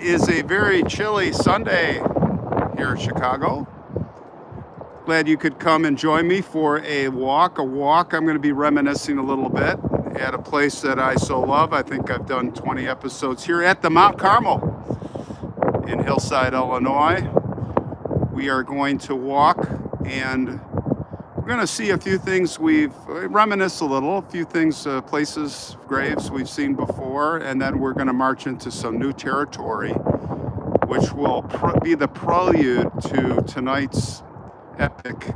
is a very chilly Sunday here in Chicago. Glad you could come and join me for a walk. I'm going to be reminiscing a little bit at a place that I so love. I think I've done 20 episodes here at the Mount Carmel in Hillside, Illinois. We are going to walk and we're going to see a few things reminisce a little, a few things, places, graves we've seen before, and then we're going to march into some new territory, which will be the prelude to tonight's epic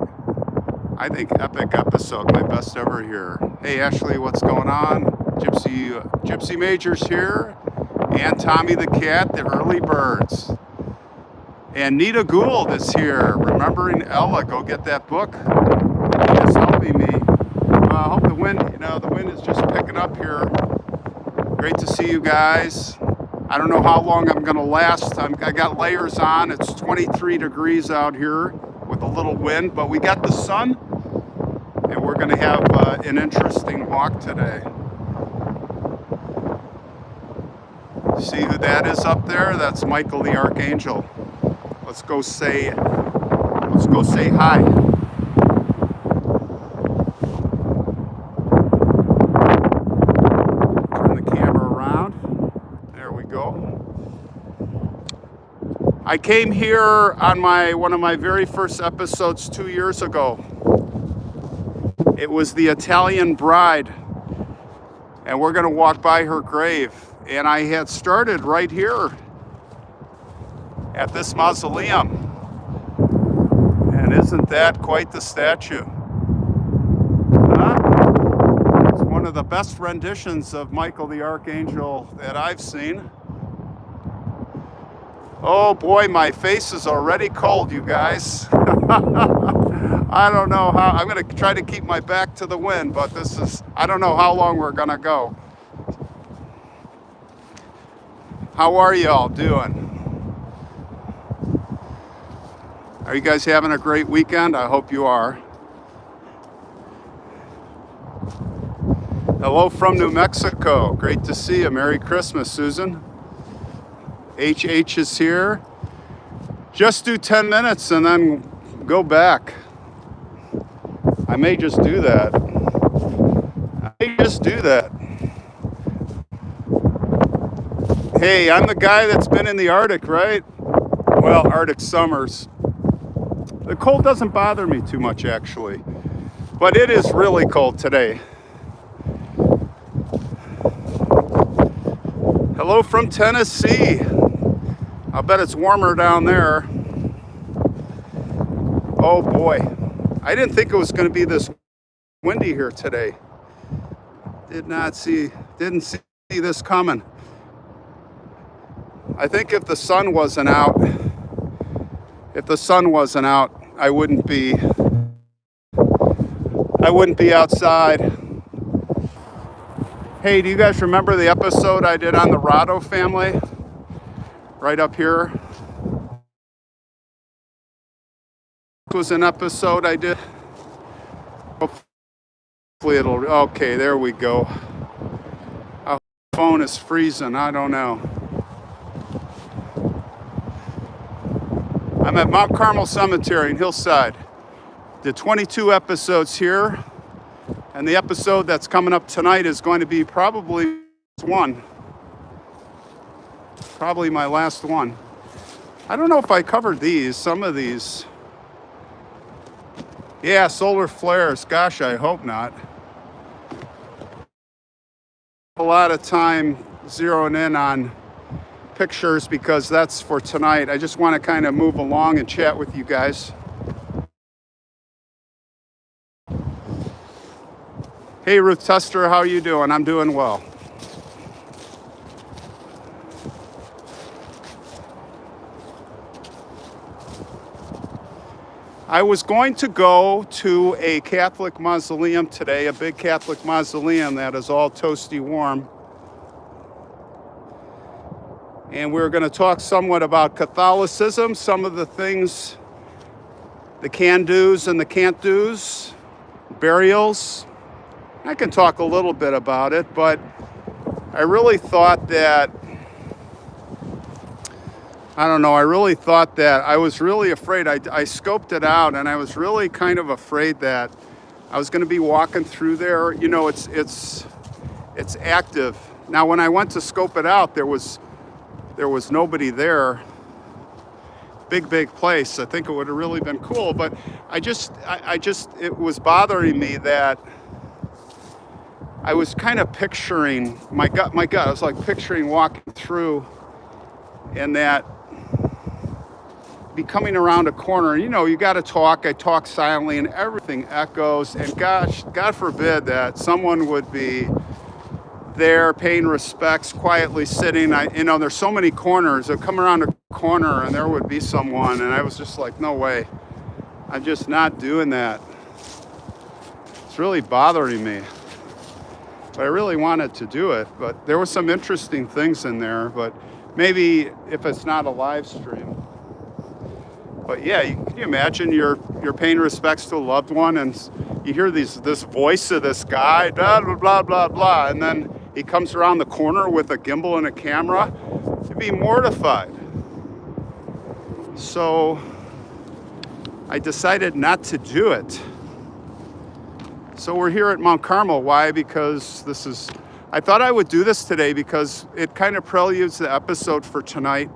episode, my best ever here. Hey Ashley, what's going on? Gypsy Major's here, and Tommy the Cat, the early birds. And Nita Gould is here, Remembering Ella. Go get that book. It's helping me. I hope the wind is just picking up here. Great to see you guys. I don't know how long I'm gonna last. I got layers on. It's 23 degrees out here with a little wind, but we got the sun, and we're gonna have an interesting walk today. See who that is up there? That's Michael the Archangel. Let's go say hi. Turn the camera around. There we go. I came here on one of my very first episodes 2 years ago. It was the Italian bride, and we're gonna walk by her grave. And I had started right here at this mausoleum. And isn't that quite the statue? It's one of the best renditions of Michael the Archangel that I've seen. Oh boy, my face is already cold, you guys. I don't know how, I'm gonna try to keep my back to the wind, but I don't know how long we're gonna go. How are y'all doing? Are you guys having a great weekend? I hope you are. Hello from New Mexico. Great to see you. Merry Christmas, Susan. HH is here. Just do 10 minutes and then go back. I may just do that. Hey, I'm the guy that's been in the Arctic, right? Well, Arctic summers. The cold doesn't bother me too much, actually, but it is really cold today. Hello from Tennessee. I'll bet it's warmer down there. Oh boy, I didn't think it was going to be this windy here today. Didn't see this coming. I think if the sun wasn't out, I wouldn't be outside. Hey, do you guys remember the episode I did on the Rado family? Right up here. This was an episode I did. Hopefully okay, there we go. Our phone is freezing, I don't know. I'm at Mount Carmel Cemetery in Hillside. Did 22 episodes here, and the episode that's coming up tonight is going to be probably my last one. I don't know if I covered some of these. Yeah, solar flares. Gosh, I hope not. A lot of time zeroing in on pictures because that's for tonight. I just want to kind of move along and chat with you guys. Hey Ruth Tester, how are you doing? I'm doing well. I was going to go to a Catholic mausoleum today, a big Catholic mausoleum that is all toasty warm. And we're going to talk somewhat about Catholicism, some of the things, the can-dos and the can't-dos, burials. I can talk a little bit about it, but I really thought that I don't know, I really thought that, I was really afraid, I scoped it out, and I was really kind of afraid that I was gonna be walking through there. You know, it's active. Now, when I went to scope it out, there was nobody there. Big place. I think it would have really been cool, but I just, it was bothering me that I was kind of picturing, my gut, I was like picturing walking through, and that be coming around a corner. You know, you got to talk. I talk silently, and everything echoes. And gosh, God forbid that someone would be there paying respects, quietly sitting. You know, there's so many corners. I'd come around a corner, and there would be someone, and I was just like, no way. I'm just not doing that. It's really bothering me. But I really wanted to do it. But there were some interesting things in there. But maybe if it's not a live stream. But yeah, can you imagine you're paying respects to a loved one, and you hear this voice of this guy, blah, blah, blah, blah, blah, and then he comes around the corner with a gimbal and a camera. You'd be mortified. So I decided not to do it. So we're here at Mount Carmel. Why? Because I thought I would do this today because it kind of preludes the episode for tonight,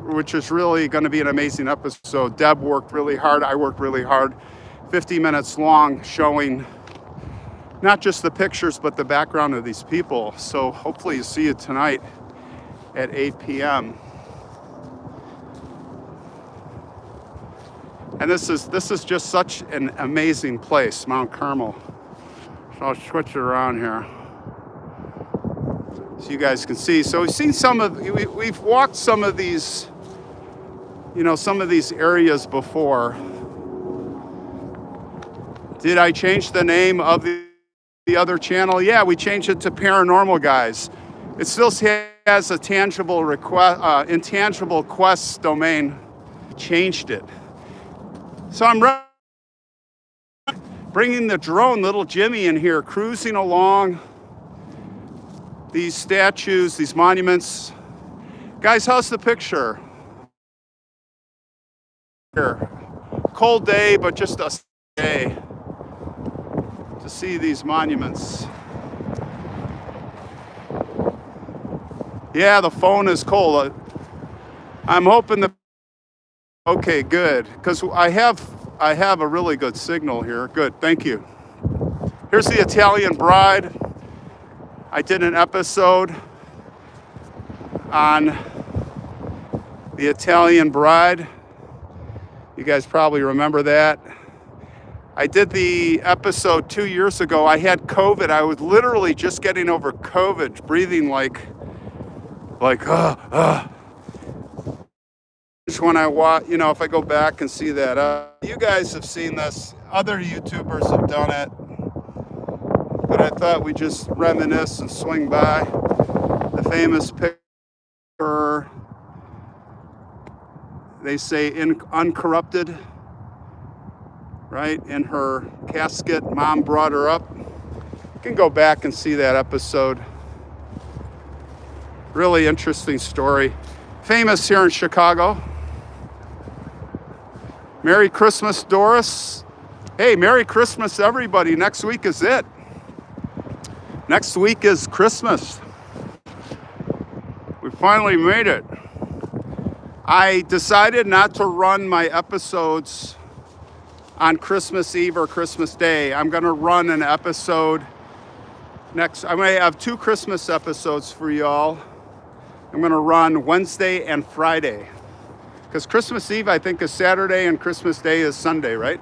which is really going to be an amazing episode. Deb worked really hard. I worked really hard. 50 minutes long, showing not just the pictures, but the background of these people. So hopefully you see it tonight at 8 p.m. And this is just such an amazing place, Mount Carmel. So I'll switch it around here so you guys can see. So we've seen we've walked some of these, you know, some of these areas before. Did I change the name of the other channel? Yeah, we changed it to Paranormal Guys. It still has a intangible quest domain. Changed it. So I'm bringing the drone, little Jimmy, in here, cruising along these statues, these monuments. Guys, how's the picture? Here. Cold day, but just a day to see these monuments. Yeah, the phone is cold. I'm hoping the okay, good, because I have a really good signal here. Good, thank you. Here's the Italian Bride. I did an episode on the Italian Bride. You guys probably remember that. I did the episode 2 years ago. I had COVID. I was literally just getting over COVID, breathing like when I watch, you know, if I go back and see that, you guys have seen this, other YouTubers have done it, but I thought we'd just reminisce and swing by the famous picture, they say uncorrupted, right, in her casket. Mom brought her up. You can go back and see that episode. Really interesting story. Famous here in Chicago. Merry Christmas, Doris. Hey, Merry Christmas, everybody. Next week is it. Next week is Christmas. We finally made it. I decided not to run my episodes on Christmas Eve or Christmas Day. I'm going to run an episode next. I may have 2 Christmas episodes for y'all. I'm going to run Wednesday and Friday. Because Christmas Eve, I think, is Saturday and Christmas Day is Sunday, right?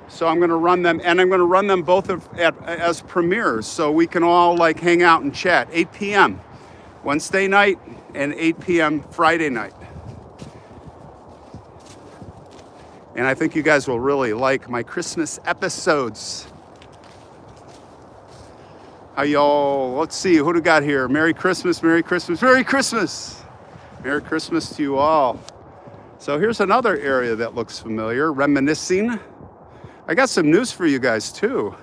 So I'm going to run them, and I'm going to run them both as premieres so we can all like hang out and chat. 8 p.m. Wednesday night and 8 p.m. Friday night. And I think you guys will really like my Christmas episodes. How y'all, let's see, who do we got here? Merry Christmas, Merry Christmas, Merry Christmas. Merry Christmas to you all. So here's another area that looks familiar, Reminiscing. I got some news for you guys too.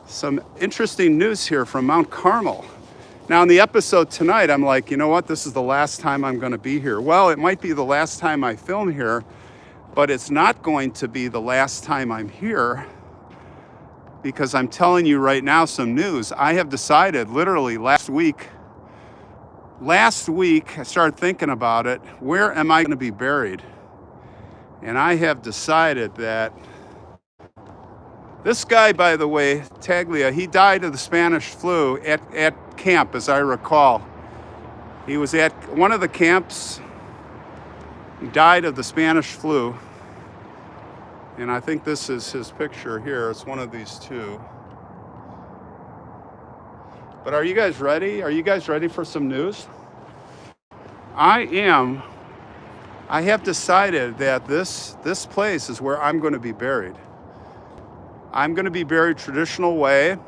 Some interesting news here from Mount Carmel. Now in the episode tonight, I'm like, you know what? This is the last time I'm going to be here. Well, it might be the last time I film here, but it's not going to be the last time I'm here, because I'm telling you right now some news. I have decided literally last week, I started thinking about it. Where am I going to be buried? And I have decided that this guy, by the way, Taglia, he died of the Spanish flu at camp, as I recall. He was at one of the camps. He died of the Spanish flu. And I think this is his picture here. It's one of these two. But are you guys ready? Are you guys ready for some news? I am. I have decided that this place is where I'm going to be buried. I'm going to be buried traditional way.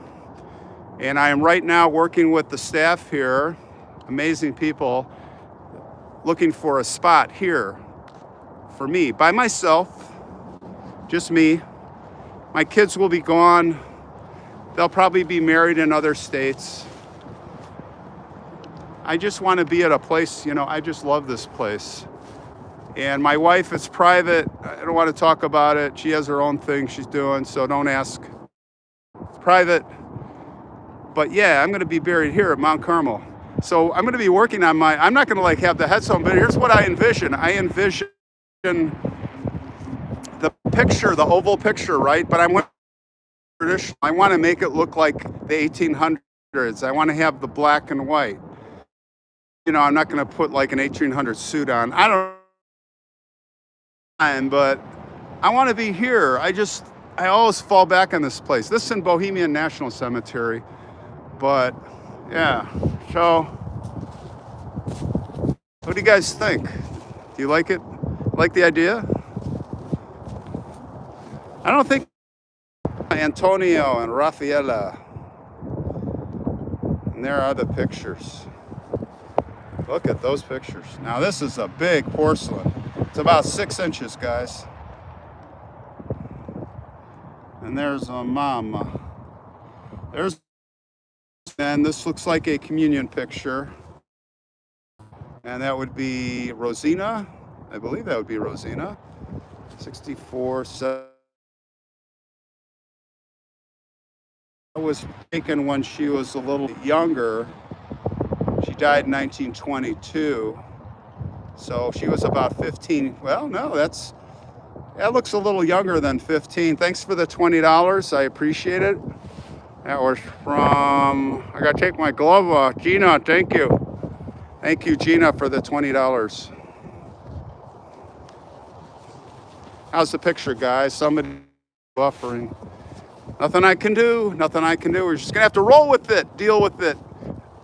And I am right now working with the staff here, amazing people, looking for a spot here for me, by myself, just me. My kids will be gone. They'll probably be married in other states. I just want to be at a place, you know, I just love this place. And my wife, it's private. I don't want to talk about it. She has her own thing she's doing, so don't ask. It's private. But yeah, I'm going to be buried here at Mount Carmel. So I'm going to be working on I'm not going to like have the headstone, but here's what I envision. I envision the picture, the oval picture, right? But I want to make it look like the 1800s. I want to have the black and white. You know, I'm not going to put like an 1800s suit on. I don't know, but I want to be here. I always fall back on this place. This is in Bohemian National Cemetery. But yeah, so what do you guys think? Do you like it? Like the idea? I don't think Antonio and Rafaela. And there are the pictures. Look at those pictures. Now this is a big porcelain. It's about 6 inches, guys. And there's a mama. And this looks like a communion picture. And that would be Rosina. I believe that would be Rosina. 64, 7. That was taken when she was a little younger. She died in 1922. So she was about 15. Well, no, that looks a little younger than 15. Thanks for the $20. I appreciate it. That was from, I gotta take my glove off. Gina, thank you. Thank you, Gina, for the $20. How's the picture, guys? Somebody buffering. Nothing I can do, nothing I can do. We're just gonna have to roll with it, deal with it.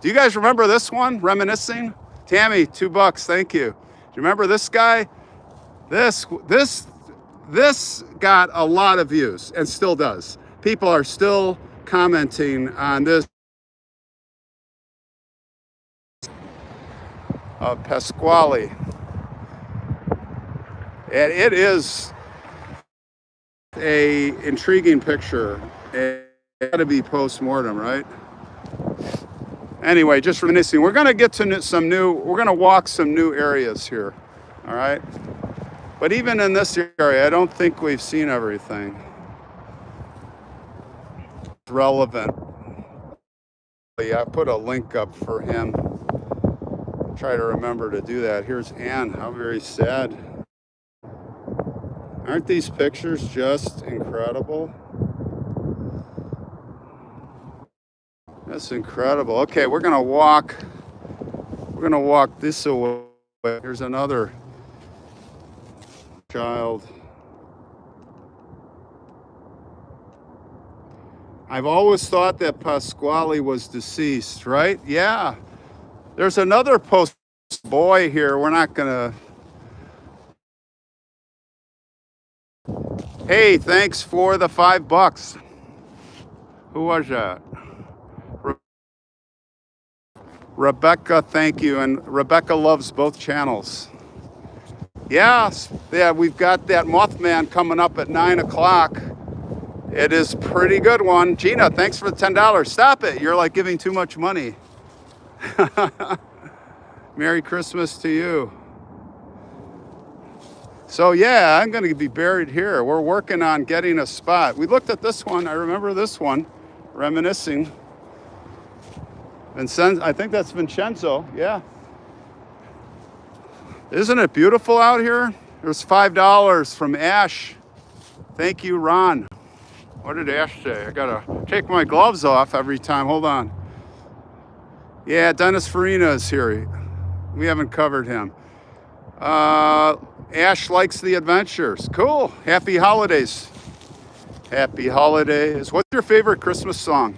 Do you guys remember this one, Reminiscing? Tammy, $2, thank you. Do you remember this guy? This got a lot of views and still does. People are still commenting on this of Pasquale. And it is a intriguing picture. It got to be post-mortem, right? Anyway, just reminiscing. We're going to get to we're going to walk some new areas here, all right? But even in this area, I don't think we've seen everything relevant. I put a link up for him. Try to remember to do that. Here's Anne. How very sad. Aren't these pictures just incredible? That's incredible. Okay, we're gonna walk this away. Here's another child. I've always thought that Pasquale was deceased, right? Yeah. There's another post boy here. We're not gonna. Hey, thanks for the $5. Who was that? Rebecca, thank you. And Rebecca loves both channels. Yeah, we've got that Mothman coming up at 9 o'clock. It is pretty good one. Gina, thanks for the $10. Stop it. You're like giving too much money. Merry Christmas to you. So yeah, I'm going to be buried here. We're working on getting a spot. We looked at this one. I remember this one, Reminiscing. I think that's Vincenzo. Yeah. Isn't it beautiful out here? There's $5 from Ash. Thank you, Ron. What did Ash say? I gotta take my gloves off every time. Hold on. Yeah, Dennis Farina is here. We haven't covered him. Ash likes the adventures. Cool. Happy holidays. Happy holidays. What's your favorite Christmas song?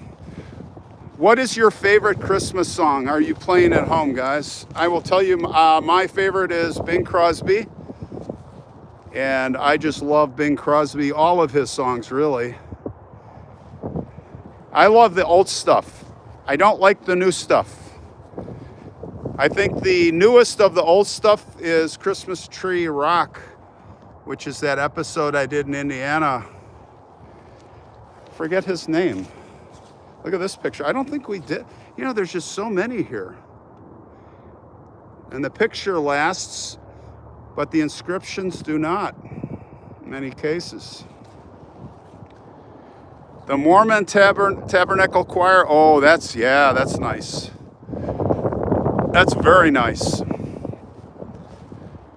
What is your favorite Christmas song? Are you playing at home, guys? I will tell you, my favorite is Bing Crosby. And I just love Bing Crosby, all of his songs, really. I love the old stuff. I don't like the new stuff. I think the newest of the old stuff is Christmas Tree Rock, which is that episode I did in Indiana. Forget his name. Look at this picture. I don't think we did. You know, there's just so many here. And the picture lasts, but the inscriptions do not, in many cases. The Mormon Tabernacle Choir. Oh, that's nice. That's very nice.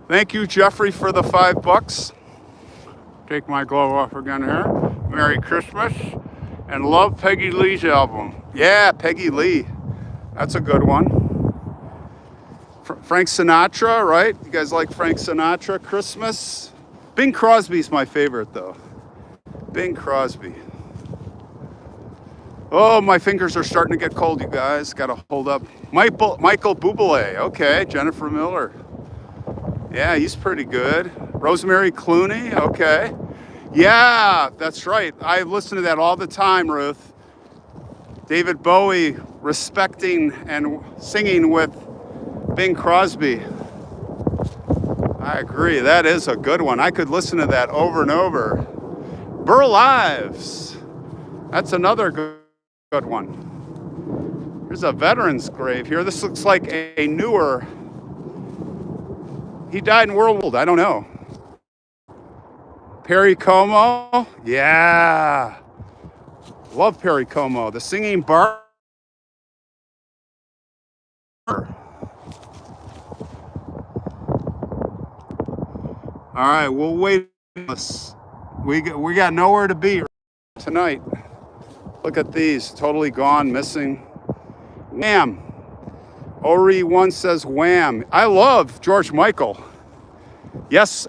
Thank you, Jeffrey, for the $5. Take my glove off again here. Merry Christmas. And love Peggy Lee's album. Yeah, Peggy Lee. That's a good one. Frank Sinatra, right? You guys like Frank Sinatra? Christmas? Bing Crosby's my favorite, though. Bing Crosby. Oh, my fingers are starting to get cold, you guys. Got to hold up. Michael Bublé. Okay, Jennifer Miller. Yeah, he's pretty good. Rosemary Clooney. Okay. Yeah, that's right. I listen to that all the time, Ruth. David Bowie respecting and singing with Bing Crosby. I agree. That is a good one. I could listen to that over and over. Burl Ives. That's another good one. There's a veteran's grave here. This looks like a newer. He died in World War II. I don't know. Perry Como. Yeah. Love Perry Como. The Singing Bar. All right, we'll wait. We got nowhere to be tonight. Look at these, totally gone, missing. Wham. Ori one says wham. I love George Michael. Yes,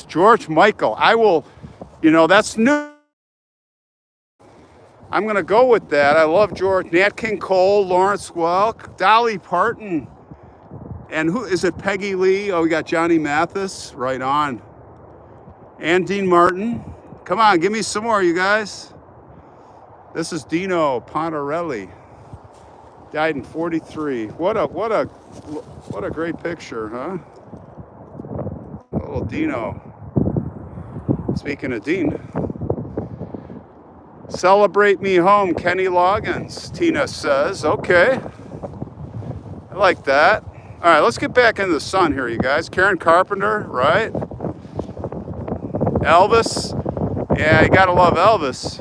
George Michael. I will, that's new. I'm going to go with that. I love George. Nat King Cole, Lawrence Welk, Dolly Parton. And who is it? Peggy Lee. Oh, we got Johnny Mathis. Right on. And Dean Martin. Come on, give me some more, you guys. This is Dino Pontarelli. Died in 43. What a great picture, huh? Little Dino. Speaking of Dean. Celebrate me home, Kenny Loggins, Tina says. Okay. I like that. All right, let's get back into the sun here, you guys. Karen Carpenter, right? Elvis. Yeah, you gotta love Elvis.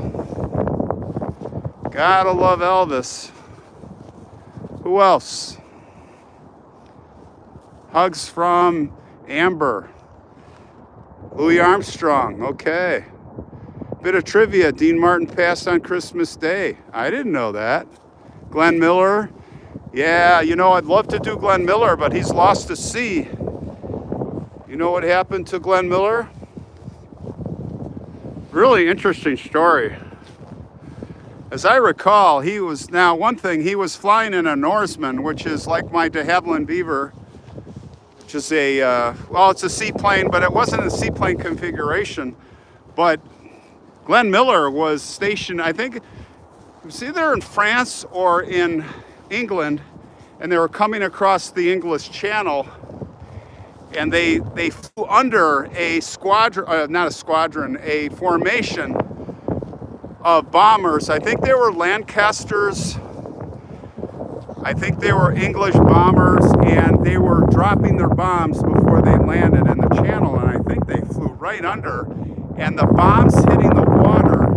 Gotta love Elvis. Who else? Hugs from Amber. Louis Armstrong. Okay. Bit of trivia. Dean Martin passed on Christmas Day. I didn't know that. Glenn Miller. Yeah, I'd love to do Glenn Miller, but he's lost to sea. You know what happened to Glenn Miller? Really interesting story. As I recall, he was flying in a Norseman, which is like my de Havilland Beaver, which is it's a seaplane, but it wasn't a seaplane configuration. But Glenn Miller was stationed, I think, it was either in France or in England, and they were coming across the English Channel, and they flew under a formation of bombers. I think they were Lancasters, I think they were English bombers, and they were dropping their bombs before they landed in the channel, and I think they flew right under, and the bombs hitting the water,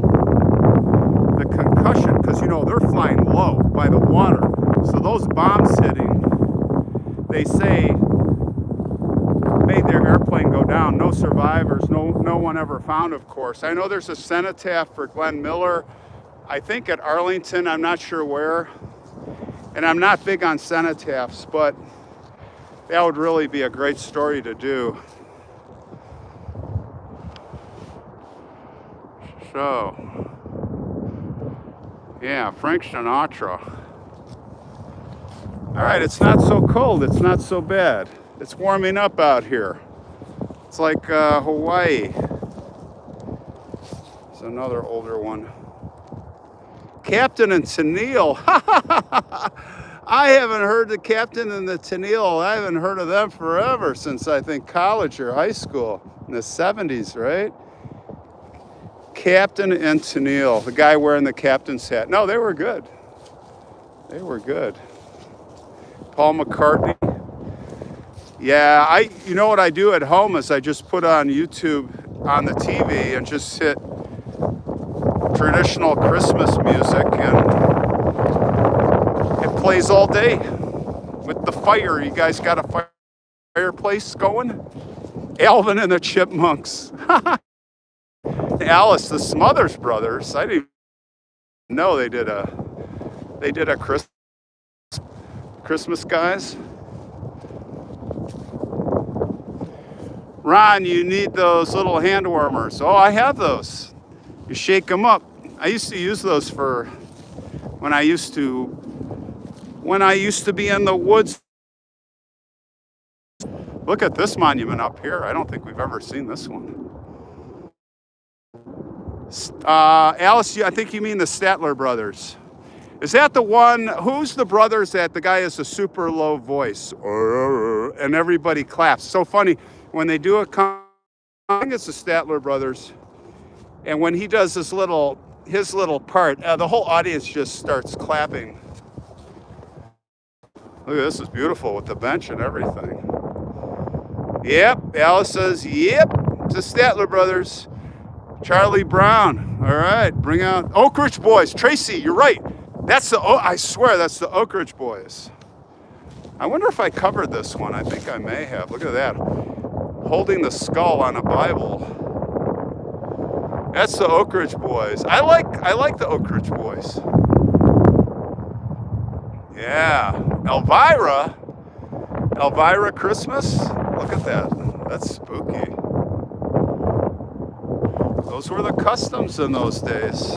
the concussion, because you know they're flying low by the water, so those bombs hitting, they say, made their airplane go down. No survivors, no one ever found, of course. I know there's a cenotaph for Glenn Miller, I think at Arlington, I'm not sure where. And I'm not big on cenotaphs, but that would really be a great story to do. So, yeah, Frank Sinatra. All right, it's not so cold, it's not so bad. It's warming up out here. It's like Hawaii. It's another older one. Captain and Tennille. I haven't heard the Captain and the Tennille. I haven't heard of them forever, since I think college or high school in the 70s, right? Captain and Tennille, the guy wearing the captain's hat. No, they were good. They were good. Paul McCartney. Yeah, you know what I do at home is I just put on YouTube on the TV and just hit traditional Christmas music, and it plays all day with the fire. You guys got a fireplace going? Alvin and the Chipmunks. Alice, the Smothers Brothers. I didn't even know they did a Christmas guys. Ron, you need those little hand warmers. Oh, I have those. You shake them up. I used to use those for when I used to be in the woods. Look at this monument up here. I don't think we've ever seen this one. Alice, I think you mean the Statler brothers. Is that the one? Who's the brothers that the guy has a super low voice and everybody claps? So funny when they do a I think it's the Statler brothers. And when he does his little part, the whole audience just starts clapping. Look at this, is beautiful with the bench and everything. Yep, Alice says, yep, it's the Statler brothers. Charlie Brown, all right, bring out Oak Ridge Boys. Tracy, you're right. I swear that's the Oak Ridge Boys. I wonder if I covered this one. I think I may have. Look at that. Holding the skull on a Bible. That's the Oak Ridge Boys. I like the Oak Ridge Boys. Yeah. Elvira Christmas. Look at that. That's spooky. Those were the customs in those days.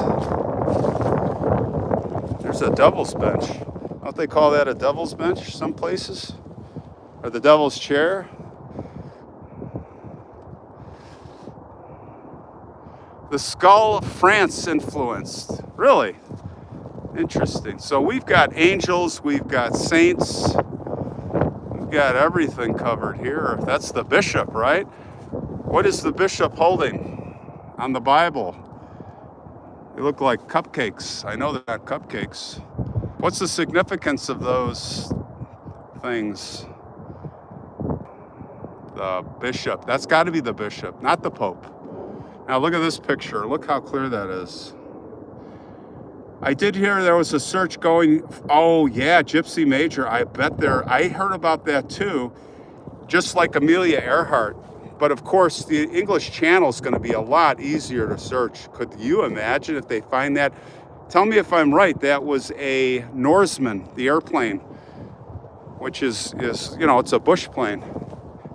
There's a devil's bench. Don't they call that a devil's bench some places? Or the devil's chair? The skull France influenced. Really? Interesting. So we've got angels, we've got saints, we've got everything covered here. That's the bishop, right? What is the bishop holding on the Bible? They look like cupcakes. I know they're not cupcakes. What's the significance of those things? The bishop. That's got to be the bishop, not the Pope. Now look at this picture. Look how clear that is. I did hear there was a search going. Oh yeah, Gypsy Major. I heard about that too. Just like Amelia Earhart. But of course, the English Channel is going to be a lot easier to search. Could you imagine if they find that? Tell me if I'm right. That was a Norseman, the airplane, which is it's a bush plane,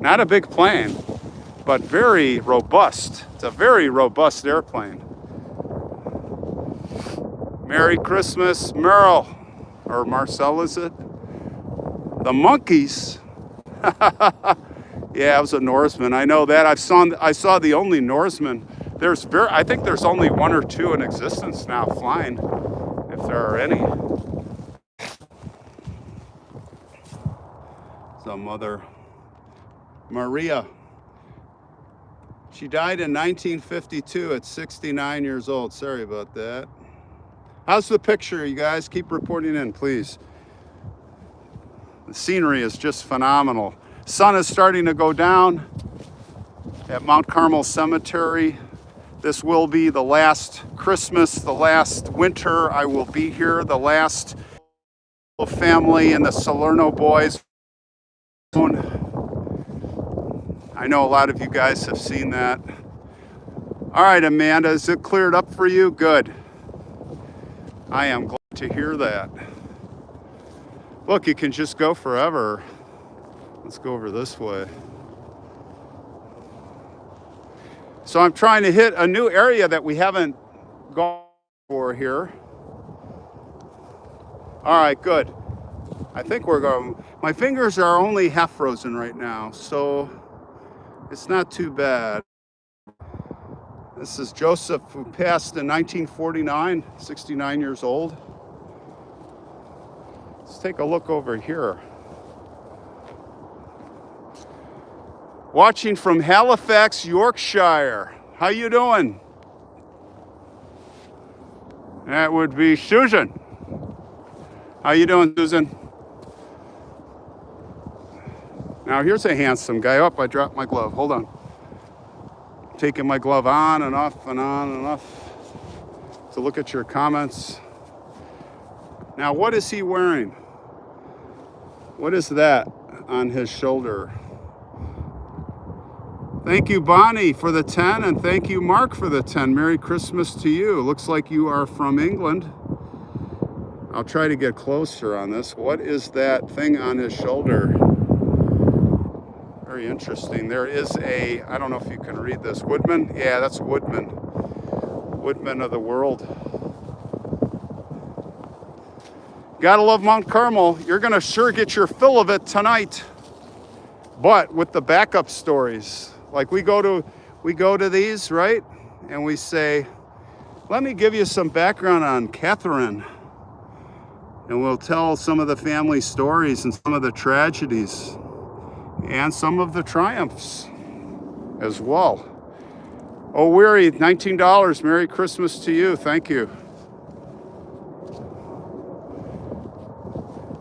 not a big plane, but very robust. It's a very robust airplane. Merry Christmas, Merle, or Marcel, is it? The monkeys. Yeah, it was a Norseman. I know that. I saw the only Norseman. I think there's only one or two in existence now flying, if there are any. Some Mother Maria. She died in 1952 at 69 years old. Sorry about that. How's the picture, you guys? Keep reporting in, please. The scenery is just phenomenal. Sun is starting to go down at Mount Carmel Cemetery. This will be the last Christmas, the last winter I will be here, the last family and the Salerno boys. I know a lot of you guys have seen that. All right, Amanda, is it cleared up for you? Good. I am glad to hear that. Look, you can just go forever. Let's go over this way. So I'm trying to hit a new area that we haven't gone for here. All right, good. I think we're going. My fingers are only half frozen right now, so it's not too bad. This is Joseph, who passed in 1949, 69 years old. Let's take a look over here. Watching from Halifax, Yorkshire. How you doing? That would be Susan. How you doing, Susan? Now here's a handsome guy. Oh, I dropped my glove. Hold on. Taking my glove on and off and on and off to look at your comments. Now, what is he wearing? What is that on his shoulder? Thank you, Bonnie, for the 10, and thank you, Mark, for the 10. Merry Christmas to you. Looks like you are from England. I'll try to get closer on this. What is that thing on his shoulder? Very interesting. There is a, I don't know if you can read this, Woodman? Yeah, that's Woodman. Woodman of the world. Gotta love Mount Carmel. You're gonna sure get your fill of it tonight. But with the backup stories, like we go to these, right? And we say, let me give you some background on Catherine. And we'll tell some of the family stories and some of the tragedies and some of the triumphs as well. Oh, Weary, $19. Merry Christmas to you. Thank you.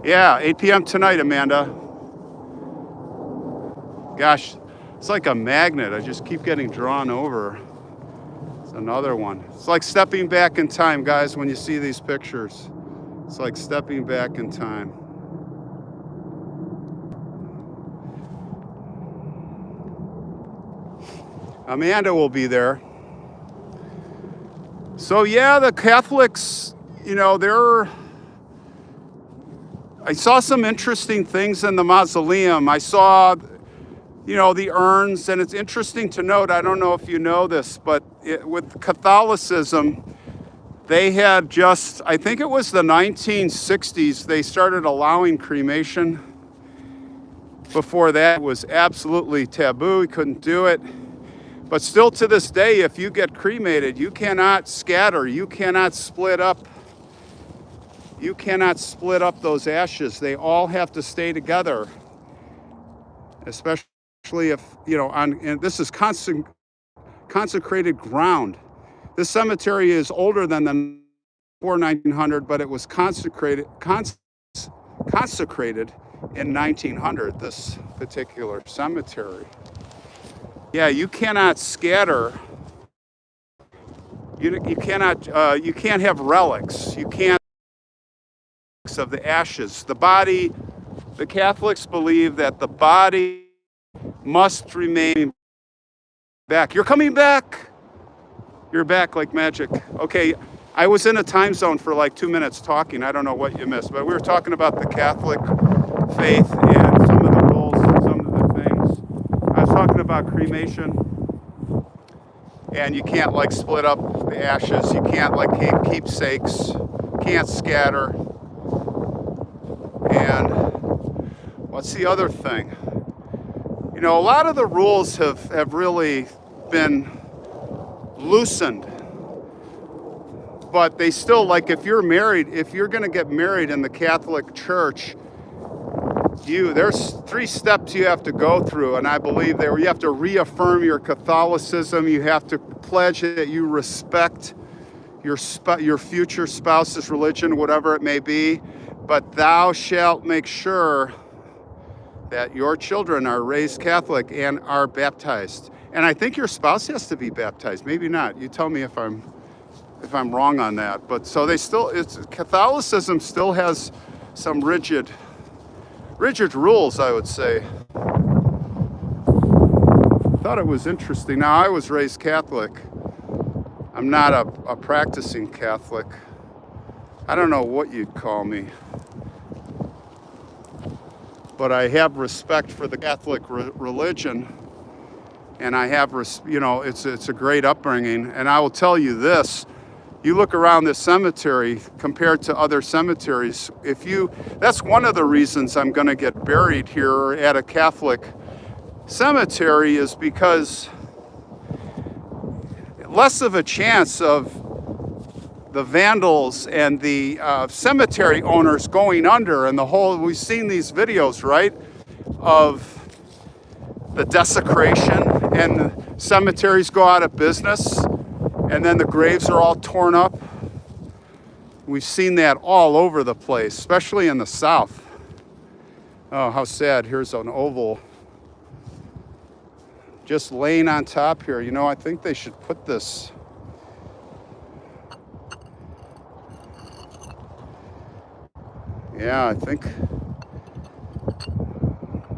Yeah, 8 p.m. tonight, Amanda. Gosh, it's like a magnet. I just keep getting drawn over. It's another one. It's like stepping back in time, guys, when you see these pictures. It's like stepping back in time. Amanda will be there. So yeah, the Catholics, you know, I saw some interesting things in the mausoleum. I saw, you know, the urns, and it's interesting to note, I don't know if you know this, but with Catholicism, they had just, I think it was the 1960s, they started allowing cremation. Before that, it was absolutely taboo. You couldn't do it. But still to this day, if you get cremated, you cannot scatter. You cannot split up. You cannot split up those ashes. They all have to stay together. Especially if, you know, and this is consecrated ground. This cemetery is older than the before 1900, but it was consecrated in 1900, this particular cemetery. Yeah, you cannot scatter. You can't have relics. You can't of the ashes. The body, the Catholics believe that the body must remain back. You're coming back. You're back like magic. Okay, I was in a time zone for like 2 minutes talking. I don't know what you missed, but we were talking about the Catholic faith and some of the rules and some of the things. I was talking about cremation, and you can't like split up the ashes. You can't like keep keepsakes. Can't scatter. And what's the other thing? You know, a lot of the rules have really been loosened, but they still, like, if you're married, if you're going to get married in the Catholic Church, there's 3 steps you have to go through, and I believe you have to reaffirm your Catholicism. You have to pledge that you respect your future spouse's religion, whatever it may be. But thou shalt make sure that your children are raised Catholic and are baptized. And I think your spouse has to be baptized. Maybe not. You tell me if I'm wrong on that. But so they still, Catholicism still has some rigid rules, I would say. Thought it was interesting. Now, I was raised Catholic. I'm not a practicing Catholic. I don't know what you'd call me, but I have respect for the Catholic religion, and I have, it's a great upbringing. And I will tell you this: you look around this cemetery compared to other cemeteries. That's one of the reasons I'm going to get buried here at a Catholic cemetery, is because less of a chance of the vandals and the cemetery owners going under, and we've seen these videos, right, of the desecration, and cemeteries go out of business, and then the graves are all torn up. We've seen that all over the place, especially in the South. Oh, how sad. Here's an oval just laying on top here. I think they should put this. Yeah, I think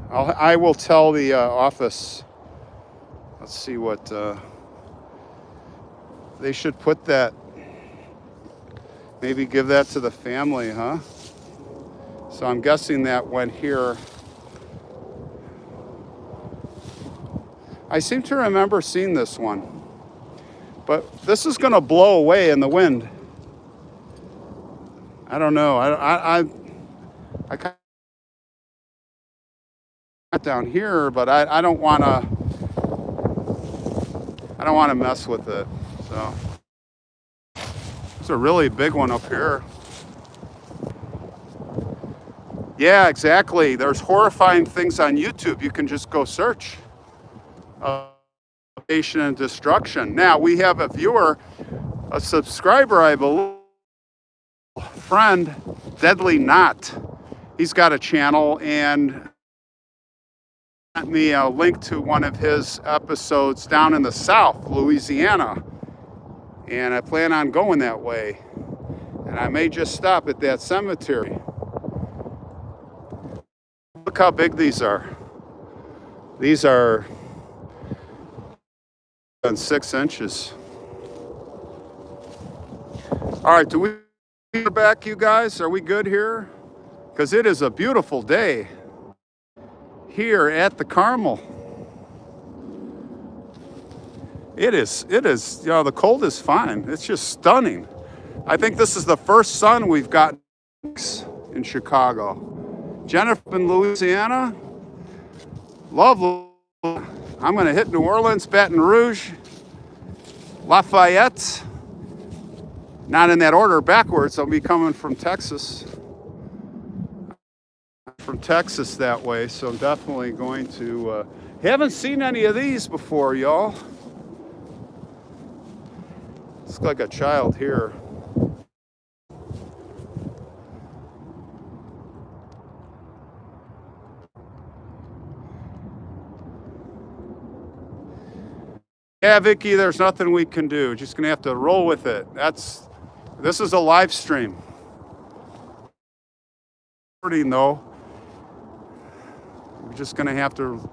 I will tell the office. Let's see what they should put that. Maybe give that to the family, huh? So I'm guessing that went here. I seem to remember seeing this one, but this is going to blow away in the wind. I don't know. I got down here, but I don't want to mess with it. So it's a really big one up here. Yeah, exactly. There's horrifying things on YouTube. You can just go search. And destruction. Now we have a viewer, a subscriber, I believe, friend, Deadly Knot. He's got a channel and sent me a link to one of his episodes down in the South, Louisiana. And I plan on going that way. And I may just stop at that cemetery. Look how big these are. These are 6 inches. All right, do we back, you guys? Are we good here? Because it is a beautiful day here at the Carmel. It is, the cold is fine. It's just stunning. I think this is the first sun we've gotten in Chicago. Jennifer in Louisiana, lovely. I'm going to hit New Orleans, Baton Rouge, Lafayette. Not in that order, backwards. I'll be coming from Texas. That way, so I'm definitely going to. Haven't seen any of these before, y'all. Looks like a child here. Yeah, Vicky, there's nothing we can do. Just gonna have to roll with it. This is a live stream. Though, we're just gonna have to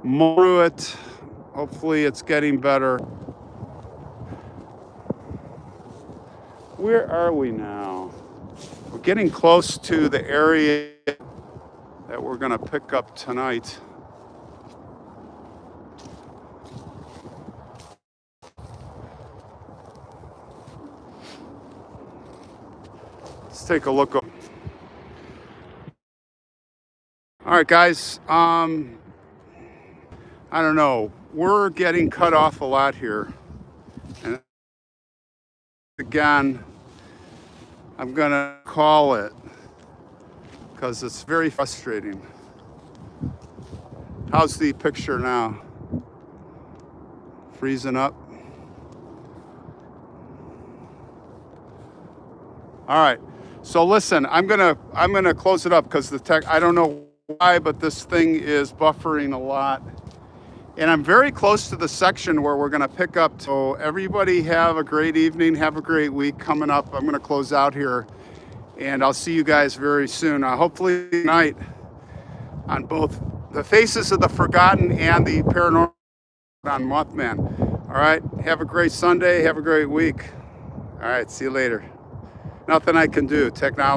mull through it. Hopefully it's getting better. Where are we now? We're getting close to the area that we're gonna pick up tonight. Let's take a look. All right, guys. I don't know. We're getting cut off a lot here. And again, I'm gonna call it because it's very frustrating. How's the picture now? Freezing up. All right. So listen, I'm gonna close it up because the tech. I don't know why, but this thing is buffering a lot. And I'm very close to the section where we're going to pick up. So everybody have a great evening. Have a great week coming up. I'm going to close out here, and I'll see you guys very soon. Hopefully tonight on both the Faces of the Forgotten and the Paranormal on Mothman. All right. Have a great Sunday. Have a great week. All right. See you later. Nothing I can do. Technology.